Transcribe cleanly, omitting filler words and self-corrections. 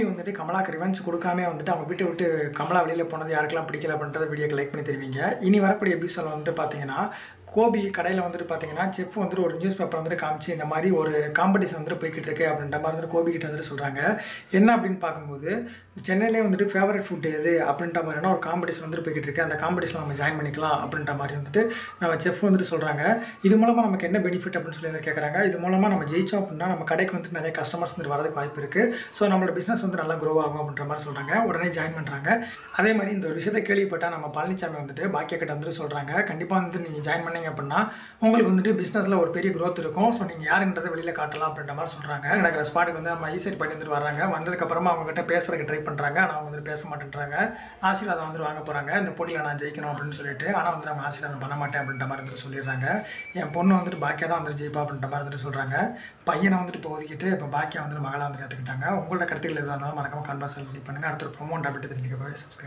வந்துட்டு கமலாக்கு ரிவென்ஜ் குடுக்காமயே வந்துட்டு அவங்க வீட்ட விட்டு கமலா வெளியில போனது யாருக்கெல்லாம் பிடிக்கல அப்படின்றத வீடியோக்கு லைக் பண்ணி தெரிவிங்க. இனி வரக்கூடிய எபிசோட்ல வந்துட்டு பார்த்தீங்கன்னா, கோபி கடையில வந்துட்டு பார்த்தீங்கன்னா, செஃப் வந்துட்டு ஒரு நியூஸ் பேப்பர் வந்துட்டு காமிச்சு, இந்த மாரி ஒரு காம்படிஷன் வந்துட்டு போய்க்கிட்டு இருக்கு அப்படின்ற மாரி வந்துட்டு கோபி கிட்ட வந்துட்டு சொல்றாங்க. என்ன அப்படின்னு பார்க்கும்போது, சென்னையிலேயே வந்துட்டு ஃபேவரட் ஃபுட் எது அப்படின்ற மாரியான ஒரு காம்படிஷன் வந்துட்டு போய்க்கிட்டு இருக்கு. அந்த காம்படிஷன்ல நம்ம ஜாயின் பண்ணிக்கலாம் அப்படின்ற மாரி வந்துட்டு நம்ம செஃப் வந்துட்டு சொல்றாங்க. இது மூலமா நமக்கு என்ன பெனிஃபிட் அப்படின்னு சொல்லி வந்து கேட்குறாங்க. இது மூலமா நம்ம ஜெயிச்சோம் அப்படின்னா, நம்ம கடைக்கு வந்துட்டு நிறைய கஸ்டமர்ஸ் வந்துட்டு வரதுக்கு வாய்ப்பு இருக்கு. ஸோ நம்மளோட பிசினஸ் வந்து நல்லா க்ரோ ஆகும் அப்படின்ற மாரி சொல்றாங்க. உடனே ஜாயின் பண்றாங்க. அதே மாரி இந்த ஒரு விஷயத்த கேள்விப்பட்டா நம்ம பழனிசாமி வந்துட்டு பாக்கியா கிட்ட வந்துட்டு சொல்றாங்க. கண்டிப்பா வந்துட்டு நீங்க ஜாயின் பண்ணீங்க அப்படின்னா, உங்களுக்கு வந்துட்டு பிசினஸ்ல ஒரு பெரிய குரோத் இருக்கும். ஸோ நீங்க யாருன்றத வெளியில காட்டலாம் அப்படின்ற மாரி சொல்றாங்க. நடக்கிற ஸ்பாட்டுக்கு வந்து நம்ம ஈசரி பண்ணி வந்துட்டு வர்றாங்க. வந்ததுக்கு அப்புறமா அவங்க கிட்ட பேசுறதுக்கு ட்ரை பண்றாங்க. ஆனா அவங்க வந்துட்டு பேச மாட்டேன்றாங்க. ஆசீர்வாதம் வந்துட்டு வாங்க போறாங்க. இந்த போட்டியில நான் ஜெயிக்கணும் அப்படின்னு சொல்லிட்டு. ஆனா வந்து அவங்க ஆசீர்வாதம் பண்ண மாட்டேன் அப்படின்ற மாரி வந்துட்டு சொல்லிடுறாங்க. என் பொண்ணு வந்துட்டு பாக்கியா தான் வந்துட்டு ஜெயிப்பா அப்படின்ற மாரி வந்துட்டு சொல்றாங்க. பையனை வந்துட்டு இப்போ ஒதுக்கிட்டு இப்போ பாக்கியா வந்துட்டு மகளா வந்துட்டு ஏத்துக்கிட்டாங்க. உங்களோட கருத்துக்கள் எதுவாக இருந்தாலும் மறக்காம கமெண்ட் பாக்ஸ்ல லீவ் பண்ணுங்க. அடுத்த ஒரு ப்ரோமோ அப்டேட் தெரிஞ்சுக்க சப்ஸ்கிரைப்